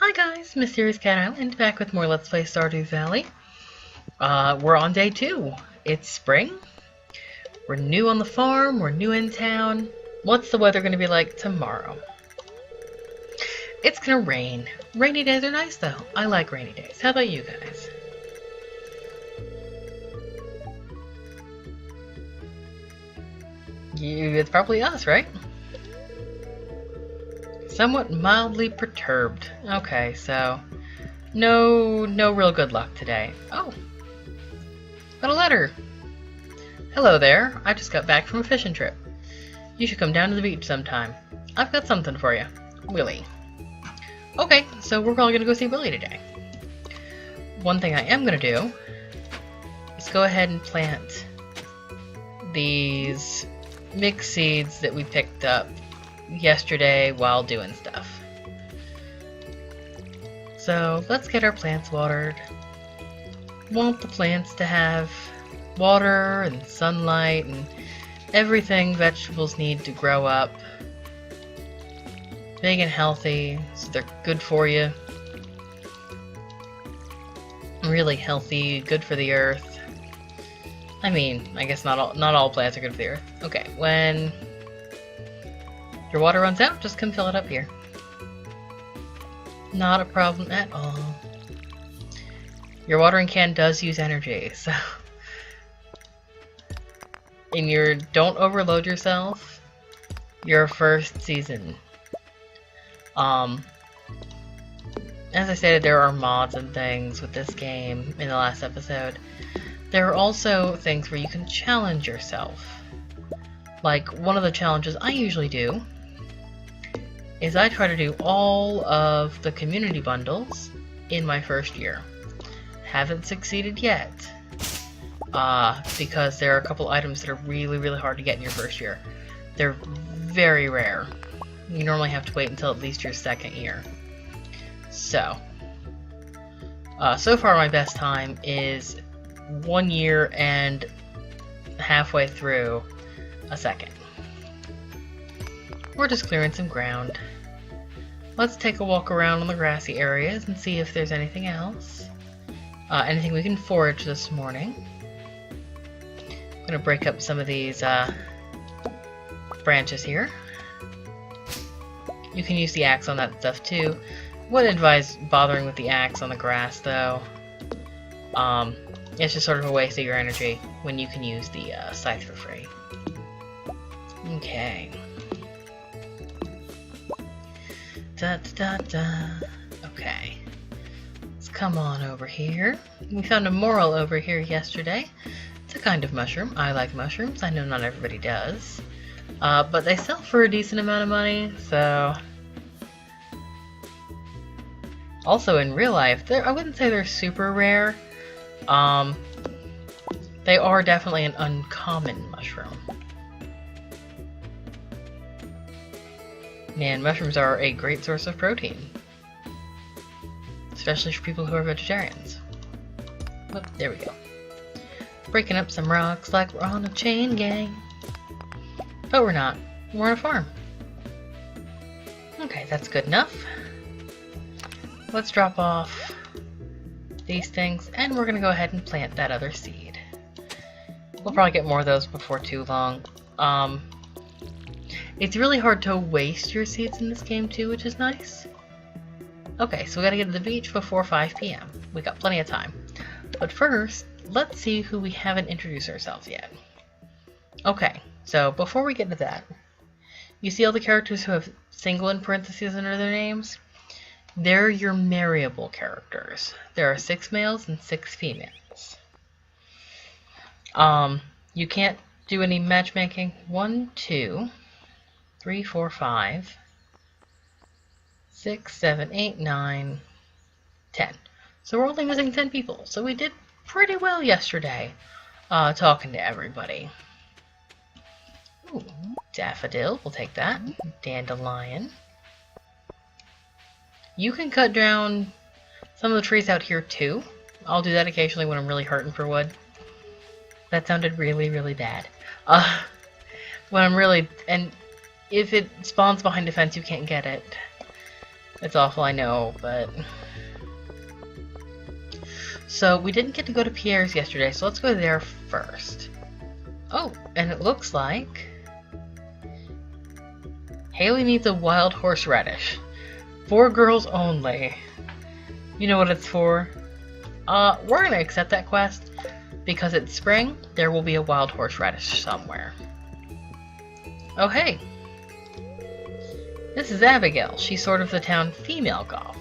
Hi guys, Mysterious Cat Island, back with more Let's Play Stardew Valley. We're on day 2. It's spring. We're new on the farm, we're new in town. What's the weather going to be like tomorrow? It's gonna rain. Rainy days are nice though. I like rainy days. How about you guys? It's probably us, right? Somewhat mildly perturbed. Okay, so no real good luck today. Oh, got a letter. Hello there. I just got back from a fishing trip. You should come down to the beach sometime. I've got something for you. Willie. Okay, so we're probably gonna go see Willie today. One thing I am gonna do is go ahead and plant these mixed seeds that we picked up yesterday while doing stuff. So let's get our plants watered. Want the plants to have water and sunlight and everything vegetables need to grow up big and healthy, so they're good for you. Really healthy, good for the earth. I mean, I guess not all plants are good for the earth. Okay, when your water runs out, just come fill it up here. Not a problem at all. Your watering can does use energy, so... And don't overload yourself your first season. As I stated, there are mods and things with this game in the last episode. There are also things where you can challenge yourself. Like, one of the challenges I usually do is I try to do all of the community bundles in my first year. Haven't succeeded yet. Because there are a couple items that are really hard to get in your first year. They're very rare. You normally have to wait until at least your second year. So far my best time is 1 year and halfway through a second. We're just clearing some ground. Let's take a walk around on the grassy areas and see if there's anything else. Anything we can forage this morning. I'm gonna break up some of these branches here. You can use the axe on that stuff too. Wouldn't advise bothering with the axe on the grass though. It's just sort of a waste of your energy when you can use the scythe for free. Okay. Okay. Let's come on over here. We found a moral over here yesterday. It's a kind of mushroom. I like mushrooms. I know not everybody does. But they sell for a decent amount of money, so... Also, in real life, I wouldn't say they're super rare. They are definitely an uncommon mushroom. And mushrooms are a great source of protein. Especially for people who are vegetarians. Oh, there we go. Breaking up some rocks like we're on a chain gang. But we're not. We're on a farm. Okay, that's good enough. Let's drop off these things, and we're going to go ahead and plant that other seed. We'll probably get more of those before too long. It's really hard to waste your seeds in this game too, which is nice. Okay, so we gotta get to the beach before 5 p.m. We got plenty of time. But first, let's see who we haven't introduced ourselves yet. Okay, so before we get to that, you see all the characters who have single in parentheses under their names? They're your marryable characters. There are 6 males and 6 females. You can't do any matchmaking. 1, 2, 3, 4, 5, 6, 7, 8, 9, 10. So we're only missing 10 people. So we did pretty well yesterday, talking to everybody. Ooh, daffodil, we'll take that. Dandelion. You can cut down some of the trees out here too. I'll do that occasionally when I'm really hurting for wood. That sounded really bad. When I'm really... And if it spawns behind a fence, you can't get it. It's awful, I know, but... So, we didn't get to go to Pierre's yesterday, so let's go there first. Oh, and it looks like... Haley needs a wild horseradish. 4 girls only. You know what it's for? We're gonna accept that quest, because it's spring, there will be a wild horseradish somewhere. Oh hey! This is Abigail. She's sort of the town female goth.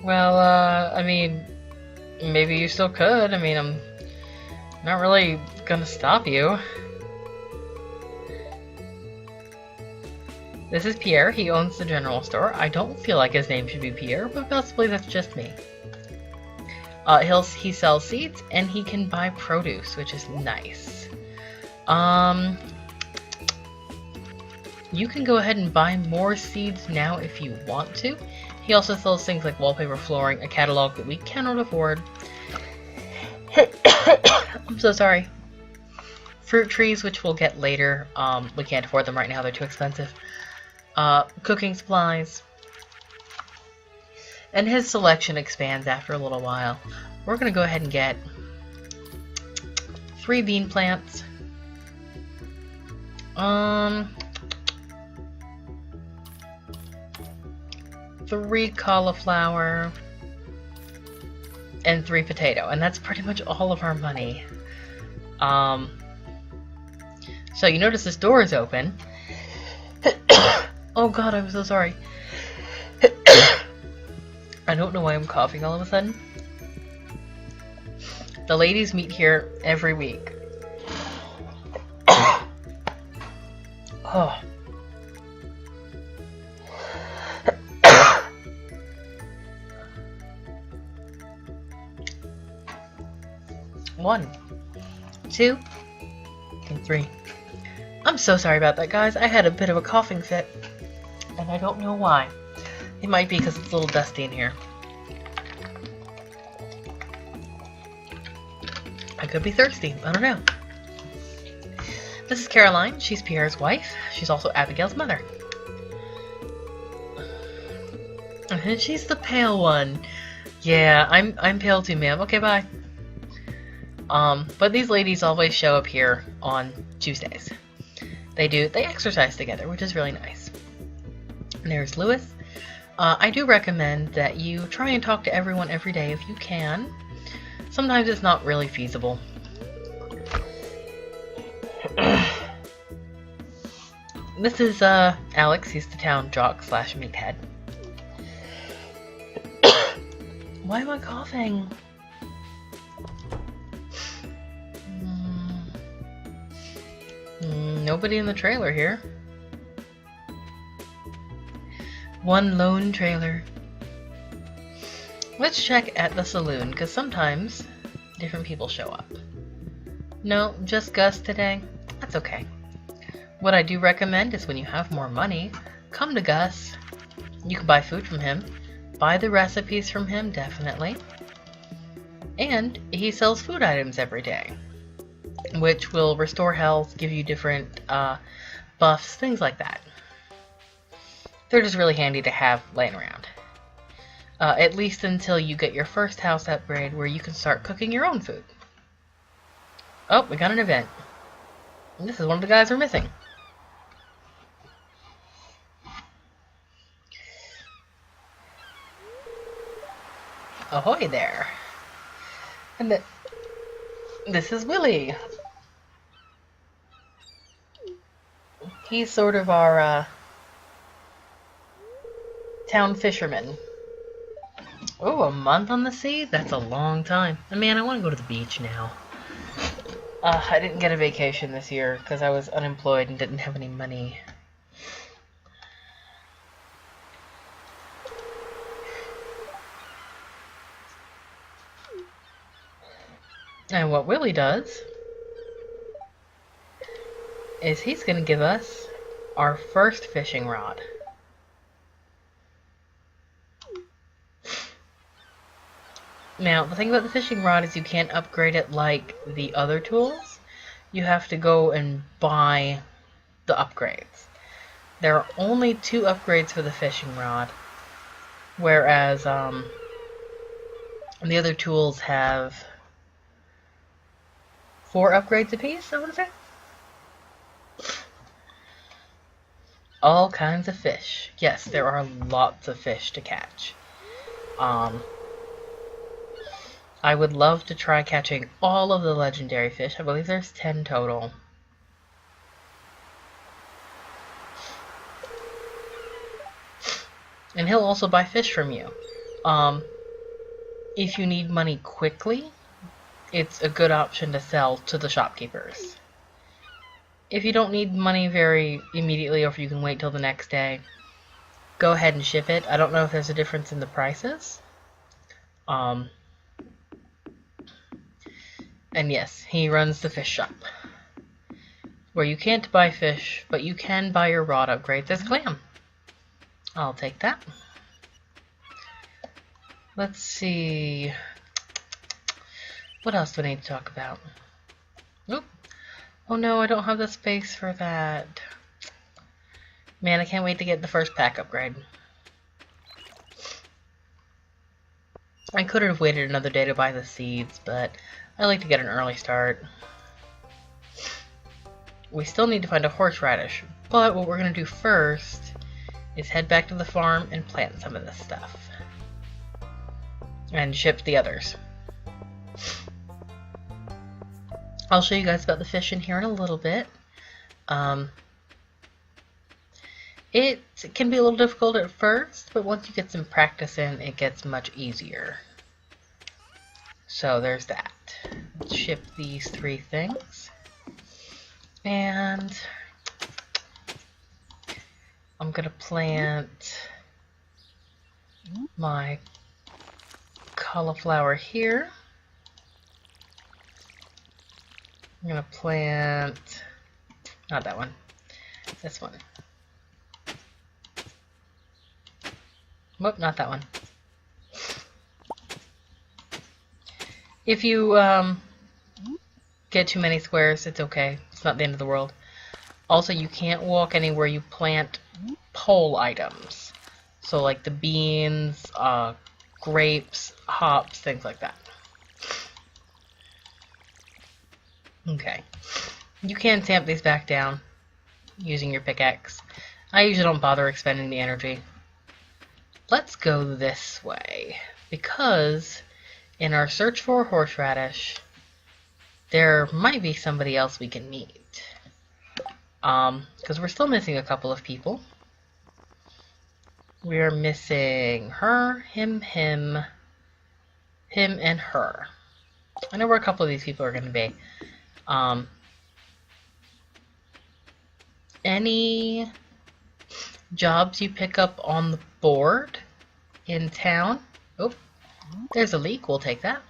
Well, I mean, maybe you still could. I mean, I'm not really gonna stop you. This is Pierre. He owns the general store. I don't feel like his name should be Pierre, but possibly that's just me. He sells seeds, and he can buy produce, which is nice. You can go ahead and buy more seeds now if you want to. He also sells things like wallpaper, flooring, a catalog that we cannot afford. I'm so sorry. Fruit trees, which we'll get later. We can't afford them right now, they're too expensive. Cooking supplies. And his selection expands after a little while. We're going to go ahead and get 3 bean plants. 3 cauliflower. And 3 potato. And that's pretty much all of our money. So you notice this door is open. Oh god, I'm so sorry. I don't know why I'm coughing all of a sudden. The ladies meet here every week. Oh. One, 2, and 3. I'm so sorry about that, guys. I had a bit of a coughing fit, and I don't know why. It might be because it's a little dusty in here. I could be thirsty. I don't know. This is Caroline. She's Pierre's wife. She's also Abigail's mother. And she's the pale one. Yeah, I'm pale too, ma'am. Okay, bye. But these ladies always show up here on Tuesdays. They exercise together, which is really nice. And there's Lewis. I do recommend that you try and talk to everyone every day if you can. Sometimes it's not really feasible. This is Alex. He's the town jock / meathead. Why am I coughing? Nobody in the trailer here. One lone trailer. Let's check at the saloon, because sometimes different people show up. No, just Gus today? That's okay. What I do recommend is when you have more money, come to Gus. You can buy food from him. Buy the recipes from him, definitely. And he sells food items every day, which will restore health, give you different buffs, things like that. They're just really handy to have laying around. At least until you get your first house upgrade where you can start cooking your own food. Oh, we got an event. And this is one of the guys we're missing. Ahoy there. And this is Willie. He's sort of our town fisherman. Oh, a month on the sea? That's a long time. Man, I want to go to the beach now. I didn't get a vacation this year because I was unemployed and didn't have any money. And what Willie does is he's going to give us our first fishing rod. Now, the thing about the fishing rod is you can't upgrade it like the other tools. you have to go and buy the upgrades. There are only 2 upgrades for the fishing rod, whereas the other tools have 4 upgrades apiece, I want to say. All kinds of fish. Yes, there are lots of fish to catch. I would love to try catching all of the legendary fish. I believe there's 10 total. And he'll also buy fish from you. If you need money quickly, it's a good option to sell to the shopkeepers. If you don't need money very immediately, or if you can wait till the next day, go ahead and ship it. I don't know if there's a difference in the prices. And yes, he runs the fish shop, where you can't buy fish, but you can buy your rod upgrades as clam. I'll take that. Let's see. What else do I need to talk about? Oop. Oh no, I don't have the space for that. Man, I can't wait to get the first pack upgrade. I could have waited another day to buy the seeds, but I like to get an early start. We still need to find a horseradish, but what we're going to do first is head back to the farm and plant some of this stuff. And ship the others. I'll show you guys about the fish in here in a little bit. It can be a little difficult at first, but once you get some practice in, it gets much easier. So there's that. Let's ship these 3 things. And I'm gonna plant my cauliflower here. I'm gonna plant, not that one, this one. Whoop, not that one. If you get too many squares, it's okay. It's not the end of the world. Also, you can't walk anywhere you plant pole items. So like the beans, grapes, hops, things like that. Okay. You can tamp these back down using your pickaxe. I usually don't bother expending the energy. Let's go this way, because in our search for horseradish, there might be somebody else we can meet. Because we're still missing a couple of people. We are missing her, him, and her. I know where a couple of these people are going to be. Any jobs you pick up on the board in town? Oh, there's a leak. We'll take that.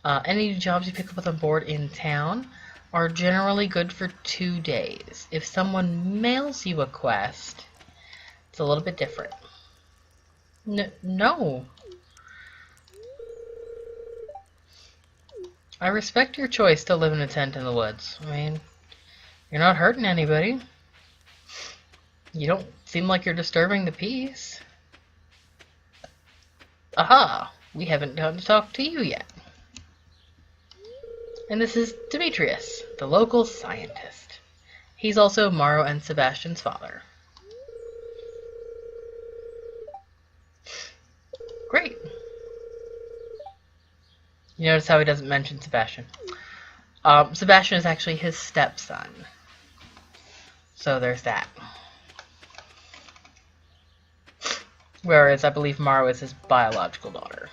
Any jobs you pick up on the board in town are generally good for 2 days. If someone mails you a quest, it's a little bit different. No. I respect your choice to live in a tent in the woods. I mean, you're not hurting anybody. You don't seem like you're disturbing the peace. Aha! We haven't gotten to talk to you yet. And this is Demetrius, the local scientist. He's also Maro and Sebastian's father. Great. You notice how he doesn't mention Sebastian. Sebastian is actually his stepson. So there's that. Whereas I believe Maro is his biological daughter.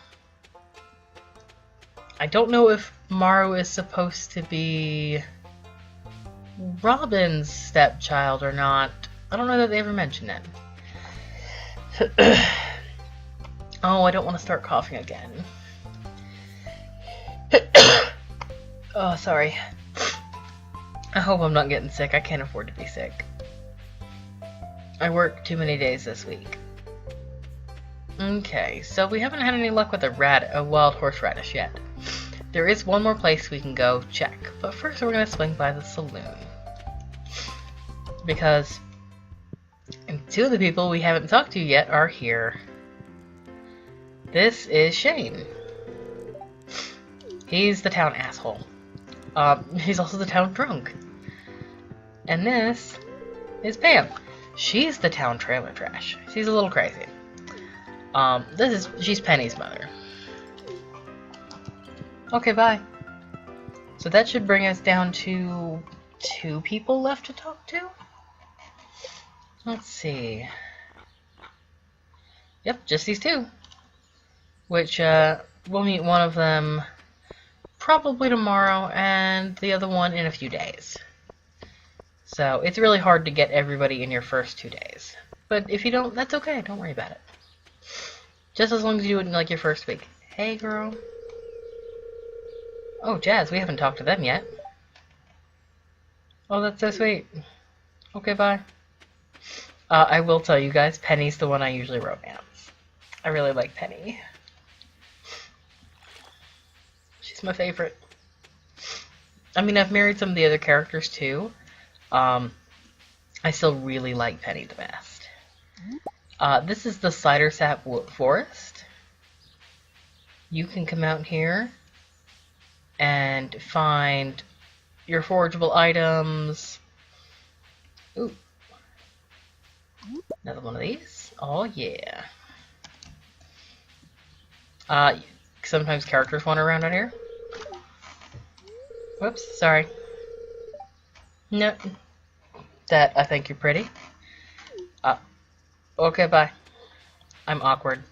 I don't know if Maro is supposed to be Robin's stepchild or not. I don't know that they ever mention it. Oh, I don't want to start coughing again. Oh, sorry. I hope I'm not getting sick. I can't afford to be sick. I work too many days this week. Okay, so we haven't had any luck with a wild horseradish yet. there is one more place we can go check, but first we're going to swing by the saloon. Because two of the people we haven't talked to yet are here. This is Shane. He's the town asshole. He's also the town drunk. And this is Pam. She's the town trailer trash. She's a little crazy. She's Penny's mother. Okay, bye. So that should bring us down to 2 people left to talk to? Let's see. Yep, just these 2. Which, we'll meet one of them probably tomorrow, and the other one in a few days. So, it's really hard to get everybody in your first 2 days. But if you don't, that's okay, don't worry about it. Just as long as you do it in, like, your first week. Hey, girl. Oh, Jazz, we haven't talked to them yet. Oh, that's so sweet. Okay, bye. I will tell you guys, Penny's the one I usually romance. I really like Penny. She's my favorite. I mean, I've married some of the other characters too. I still really like Penny the best. This is the Cider Sap Forest. You can come out here and find your forageable items. Ooh. Another one of these. Oh yeah. Sometimes characters wander around out here. Whoops, sorry. No. That, I think you're pretty. Okay, bye. I'm awkward.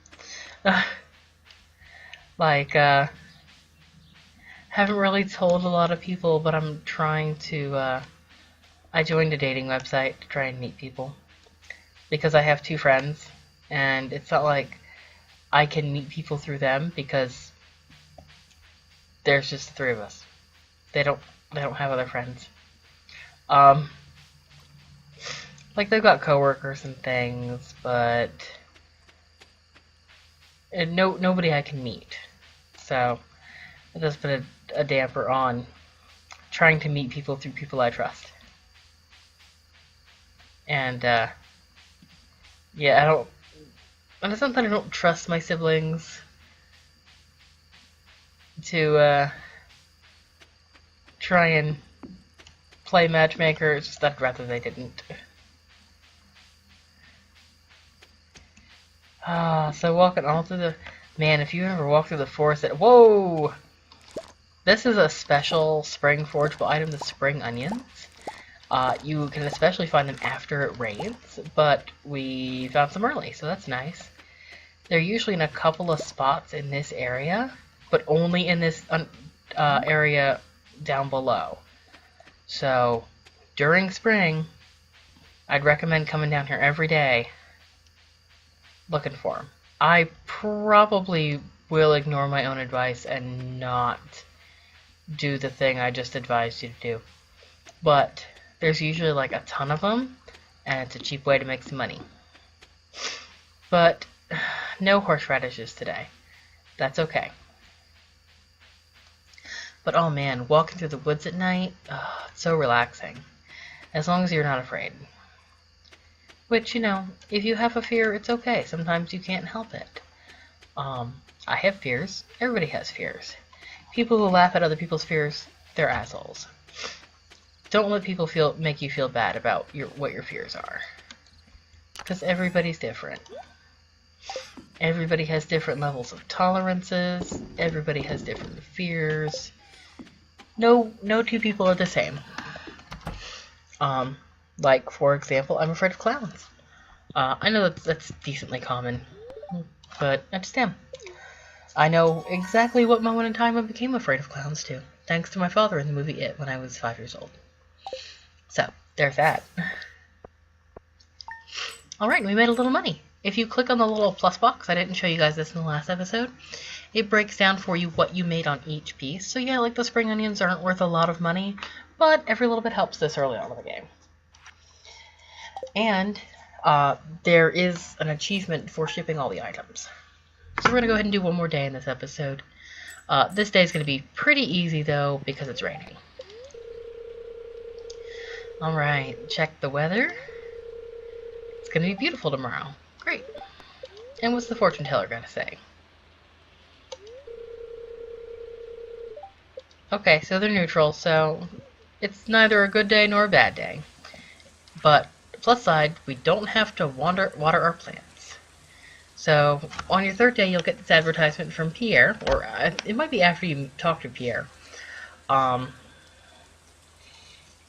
Haven't really told a lot of people, but I'm trying to, I joined a dating website to try and meet people. Because I have 2 friends, and it's not like I can meet people through them, because there's just the 3 of us. They don't have other friends. Like, they've got coworkers and things, but nobody I can meet. So it does put a damper on trying to meet people through people I trust. And yeah, it's not that I don't trust my siblings to try and play matchmaker. It's just that I'd rather they didn't. So walking all through the... Man, if you ever walk through the forest... Whoa! This is a special spring forageable item, the spring onions. You can especially find them after it rains, but we found some early, so that's nice. They're usually in a couple of spots in this area, but only in this area down below. So, during spring, I'd recommend coming down here every day looking for them. I probably will ignore my own advice and not do the thing I just advised you to do. But there's usually like a ton of them, and it's a cheap way to make some money. But no horseradishes today. That's okay. But oh man, walking through the woods at night, it's so relaxing. As long as you're not afraid. Which, you know, if you have a fear, it's okay. Sometimes you can't help it. I have fears. Everybody has fears. People who laugh at other people's fears, they're assholes. Don't let people make you feel bad about what your fears are. Because everybody's different. Everybody has different levels of tolerances. Everybody has different fears. No 2 people are the same. Like, for example, I'm afraid of clowns. I know that's decently common, but I just am. I know exactly what moment in time I became afraid of clowns too, thanks to my father in the movie It when I was 5 years old. So, there's that. Alright, we made a little money. If you click on the little plus box, I didn't show you guys this in the last episode, it breaks down for you what you made on each piece. So yeah, like the spring onions aren't worth a lot of money, but every little bit helps this early on in the game. And there is an achievement for shipping all the items. So we're going to go ahead and do one more day in this episode. This day is going to be pretty easy though because it's raining. Alright, check the weather. It's going to be beautiful tomorrow. Great. And what's the fortune teller going to say? Okay, so they're neutral, so it's neither a good day nor a bad day. But plus side, we don't have to water our plants. So on your third day, you'll get this advertisement from Pierre, or it might be after you talk to Pierre.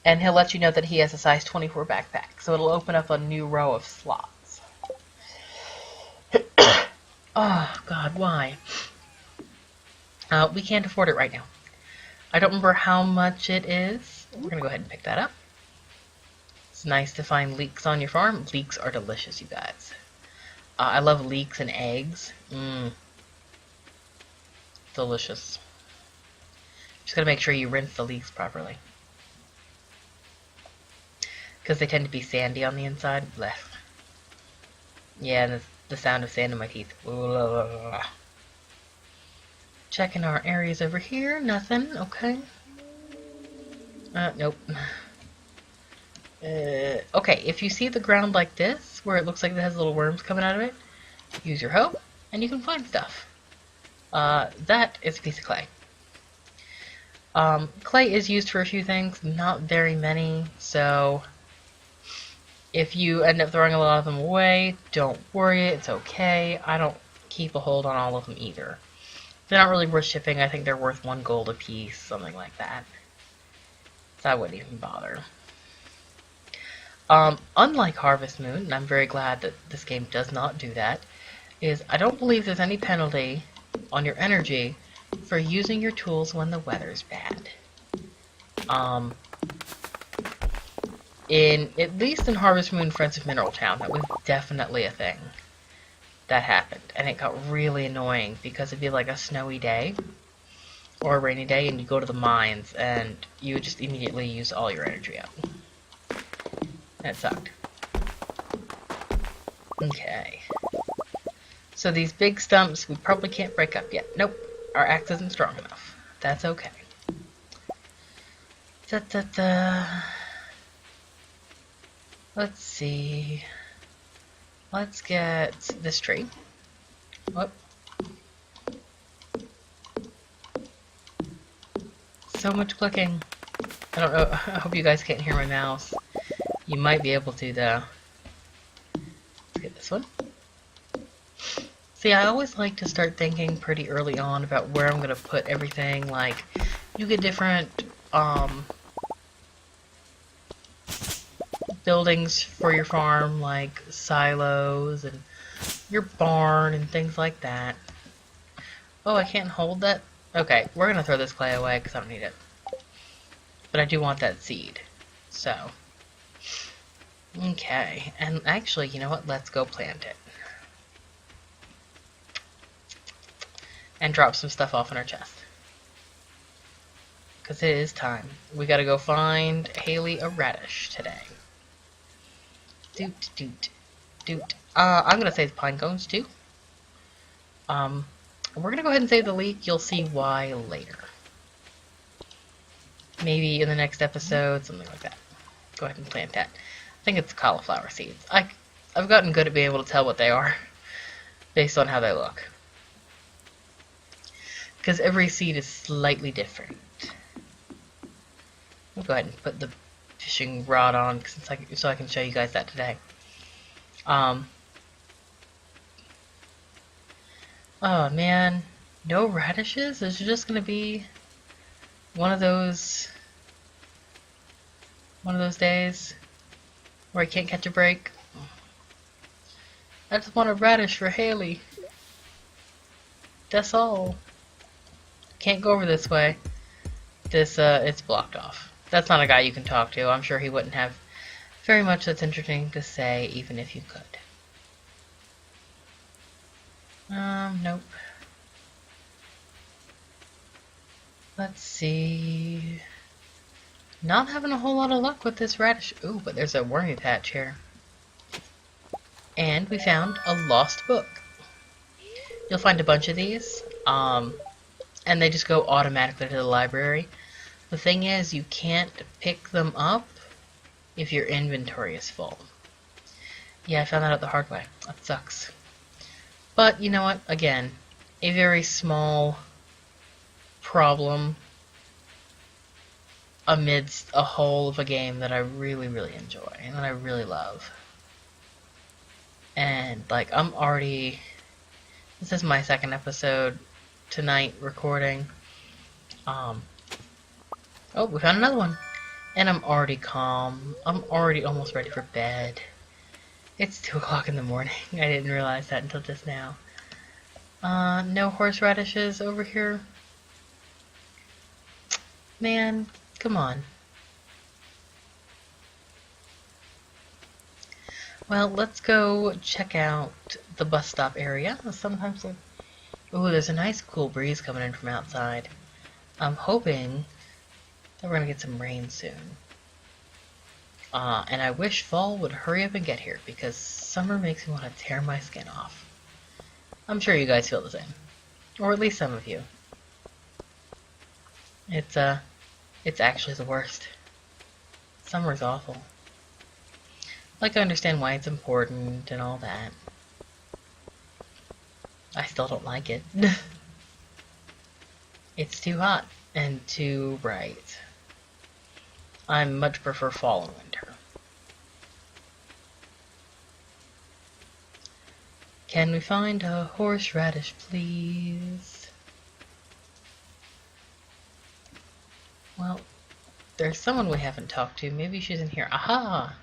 And he'll let you know that he has a size 24 backpack, so it'll open up a new row of slots. Oh, God, why? We can't afford it right now. I don't remember how much it is. We're going to go ahead and pick that up. It's nice to find leeks on your farm. Leeks are delicious, you guys. I love leeks and eggs. Delicious. Just gotta make sure you rinse the leeks properly, because they tend to be sandy on the inside. Blech. Yeah, and the sound of sand in my teeth. Checking our areas over here. Nothing. Okay. Nope. Okay, if you see the ground like this, where it looks like it has little worms coming out of it, use your hoe, and you can find stuff. That is a piece of clay. Clay is used for a few things, not very many, so if you end up throwing a lot of them away, don't worry, it's okay. I don't keep a hold on all of them either. They're not really worth shipping. I think they're worth 1 gold a piece, something like that. So I wouldn't even bother. Unlike Harvest Moon, and I'm very glad that this game does not do that, is I don't believe there's any penalty on your energy for using your tools when the weather's bad. At least in Harvest Moon Friends of Mineral Town, that was definitely a thing that happened, and it got really annoying because it'd be like a snowy day or a rainy day, and you go to the mines and you would just immediately use all your energy up. That sucked. Okay. So these big stumps we probably can't break up yet. Nope. Our axe isn't strong enough. That's okay. Let's see. Let's get this tree. Whoop. So much clicking. I don't know. I hope you guys can't hear my mouse. You might be able to, though. Let's get this one. See, I always like to start thinking pretty early on about where I'm going to put everything. Like, you get different buildings for your farm, like silos and your barn and things like that. Oh, I can't hold that? Okay, we're going to throw this clay away because I don't need it. But I do want that seed. So, okay. And actually, you know what? Let's go plant it. And drop some stuff off in our chest. Because it is time. We gotta go find Haley a radish today. Doot. I'm gonna save the pine cones too. We're gonna go ahead and save the leek. You'll see why later. Maybe in the next episode, something like that. Go ahead and plant that. I think it's cauliflower seeds. I've gotten good at being able to tell what they are based on how they look. Because every seed is slightly different. I'll go ahead and put the fishing rod on so I can show you guys that today. Oh man, no radishes? Is it just gonna be one of those days where I can't catch a break? I just want a radish for Haley. That's all. Can't go over this way. It's blocked off. That's not a guy you can talk to. I'm sure he wouldn't have very much that's interesting to say, even if you could. Nope. Let's see. Not having a whole lot of luck with this radish. Ooh, but there's a wormy patch here. And we found a lost book. You'll find a bunch of these. and they just go automatically to the library. The thing is, you can't pick them up if your inventory is full. Yeah, I found that out the hard way. That sucks. But, you know what? Again, a very small problem amidst a whole of a game that I really, really enjoy and that I really love. And, like, I'm already... This is my second episode tonight recording. Oh, we found another one. And I'm already calm. I'm already almost ready for bed. It's 2 o'clock in the morning. I didn't realize that until just now. No horseradishes over here? Man, come on. Well, let's go check out the bus stop area. Sometimes, ooh, there's a nice cool breeze coming in from outside. I'm hoping that we're gonna get some rain soon. And I wish fall would hurry up and get here, because summer makes me want to tear my skin off. I'm sure you guys feel the same. Or at least some of you. It's actually the worst. Summer's awful. Like, I understand why it's important and all that. I still don't like it. It's too hot and too bright. I much prefer fall and winter. Can we find a horseradish, please? Well, there's someone we haven't talked to. Maybe she's in here. Aha!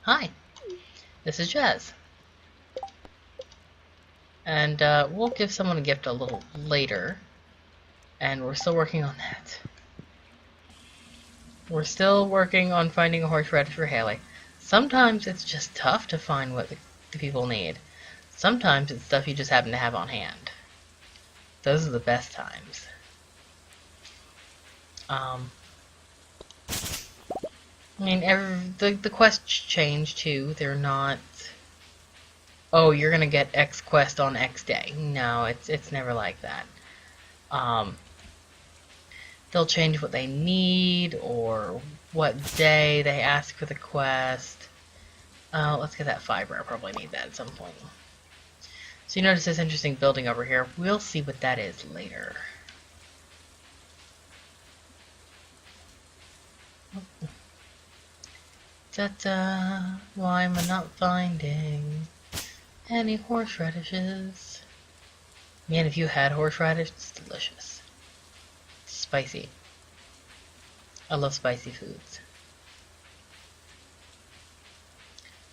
Hi, this is Jazz. And we'll give someone a gift a little later. And we're still working on that. We're still working on finding a horseradish for Haley. Sometimes it's just tough to find what the people need. Sometimes it's stuff you just happen to have on hand. Those are the best times. I mean, the quests change too. They're not, oh, you're gonna get X quest on X day. No, it's never like that. They'll change what they need or what day they ask for the quest. Let's get that fiber. I probably need that at some point. So you notice this interesting building over here. We'll see what that is later. Ta-ta! Why am I not finding any horseradishes? Man, if you had horseradish, it's delicious. Spicy. I love spicy foods.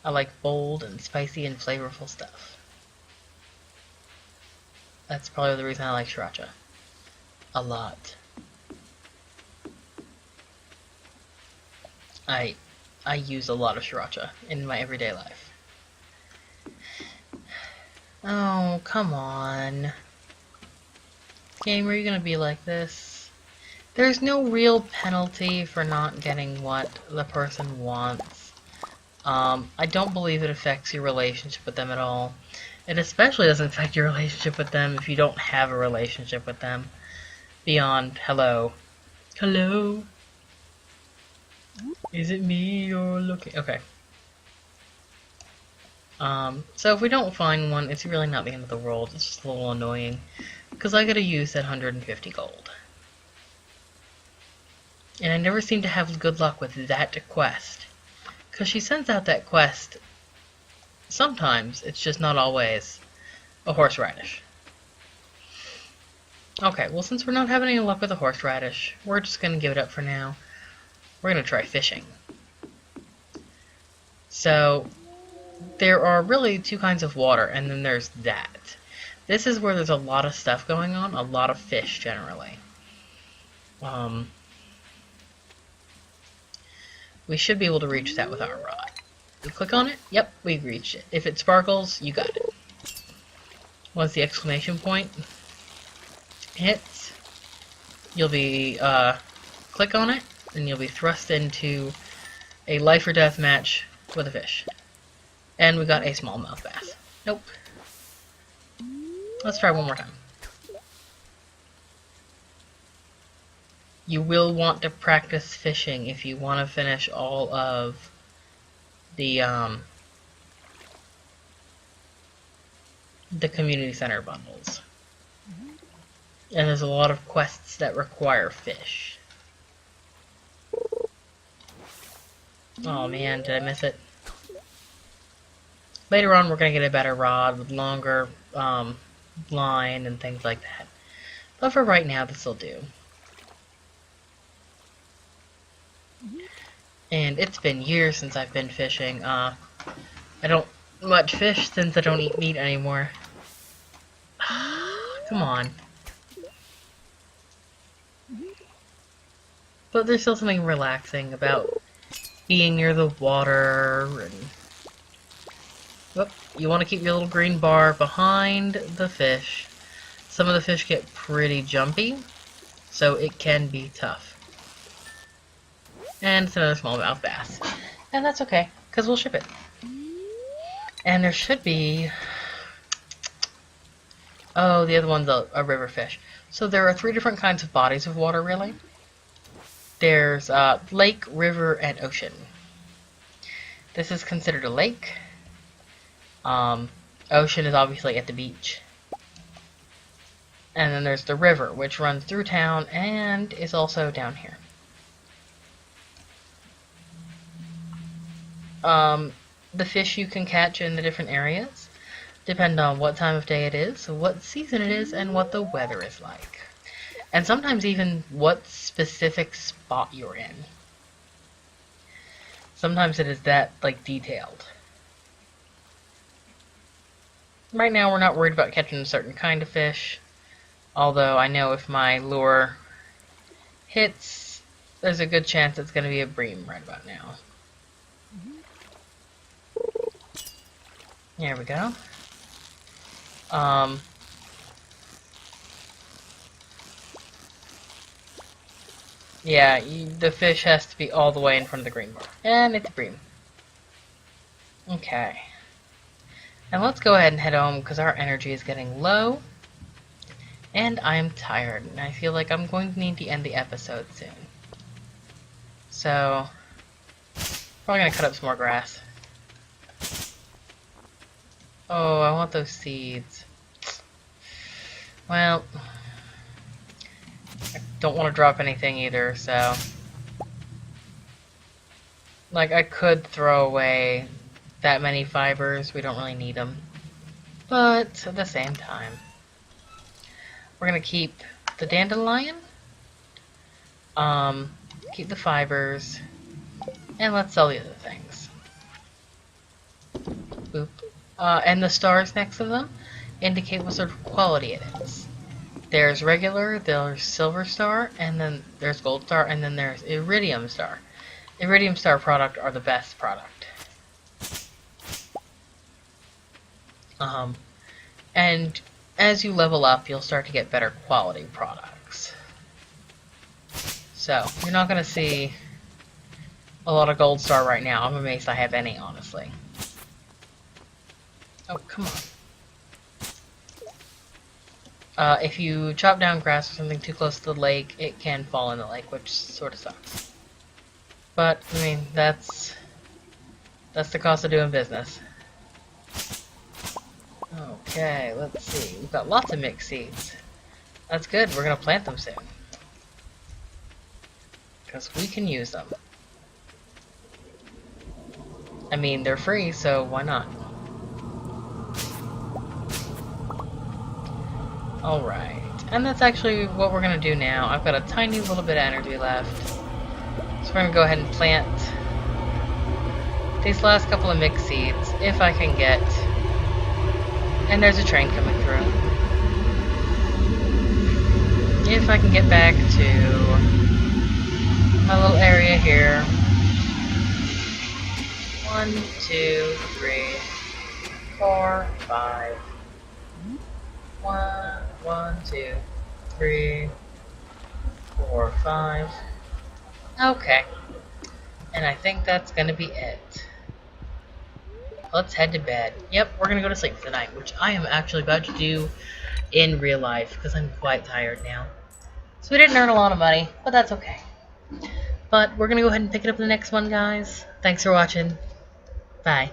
I like bold and spicy and flavorful stuff. That's probably the reason I like sriracha. A lot. I use a lot of sriracha in my everyday life. Oh, come on. Game, are you gonna be like this? There's no real penalty for not getting what the person wants. I don't believe it affects your relationship with them at all. It especially doesn't affect your relationship with them if you don't have a relationship with them. Beyond, hello. Hello? Is it me you're looking? Okay. So if we don't find one, it's really not the end of the world. It's just a little annoying. Because I gotta use that 150 gold. And I never seem to have good luck with that quest. Because she sends out that quest. Sometimes, it's just not always a horseradish. Okay, well since we're not having any luck with a horseradish, we're just gonna give it up for now. We're going to try fishing. So, there are really 2 kinds of water, and then there's that. This is where there's a lot of stuff going on, a lot of fish, generally. We should be able to reach that with our rod. We click on it, yep, we reached it. If it sparkles, you got it. Once the exclamation point hits, you'll be, click on it, and you'll be thrust into a life or death match with a fish. And we got a smallmouth bass. Nope. Let's try one more time. You will want to practice fishing if you want to finish all of the community center bundles. And there's a lot of quests that require fish. Oh man, did I miss it? Later on we're going to get a better rod with longer line and things like that. But for right now, this will do. And it's been years since I've been fishing. I don't much fish since I don't eat meat anymore. Come on. But there's still something relaxing about being near the water and... Whoop. You want to keep your little green bar behind the fish. Some of the fish get pretty jumpy, so it can be tough. And it's another smallmouth bass. And that's okay, because we'll ship it. And there should be... Oh, the other one's a river fish. So there are 3 different kinds of bodies of water, really. There's lake, river, and ocean. This is considered a lake. Ocean is obviously at the beach. And then there's the river, which runs through town and is also down here. The fish you can catch in the different areas depend on what time of day it is, what season it is, and what the weather is like. And sometimes even what specific spot you're in. Sometimes it is that, like, detailed. Right now we're not worried about catching a certain kind of fish. Although I know if my lure hits, there's a good chance it's going to be a bream right about now. There we go. Yeah, the fish has to be all the way in front of the green bar. And it's a bream. Okay. And let's go ahead and head home because our energy is getting low. And I'm tired. And I feel like I'm going to need to end the episode soon. So, probably going to cut up some more grass. Oh, I want those seeds. Well, I don't want to drop anything either, so... Like, I could throw away that many fibers. We don't really need them. But, at the same time, we're going to keep the dandelion, keep the fibers, and let's sell the other things. Boop. And the stars next to them indicate what sort of quality it is. There's regular, there's silver star, and then there's gold star, and then there's iridium star. Iridium star product are the best product. And as you level up, you'll start to get better quality products. So, you're not going to see a lot of gold star right now. I'm amazed I have any, honestly. Oh, come on. If you chop down grass or something too close to the lake, it can fall in the lake, which sort of sucks. But, I mean, that's the cost of doing business. Okay, let's see. We've got lots of mixed seeds. That's good. We're going to plant them soon. Because we can use them. I mean, they're free, so why not? Alright. And that's actually what we're going to do now. I've got a tiny little bit of energy left. So we're going to go ahead and plant these last couple of mixed seeds, if I can get... And there's a train coming through. If I can get back to my little area here. 1, 2, 3, 4, 5. 1, 2, 3, 4, 5. Okay. And I think that's gonna be it. Let's head to bed. Yep, we're gonna go to sleep tonight, which I am actually about to do in real life, because I'm quite tired now. So we didn't earn a lot of money, but that's okay. But we're going to go ahead and pick it up in the next one, guys. Thanks for watching. Bye.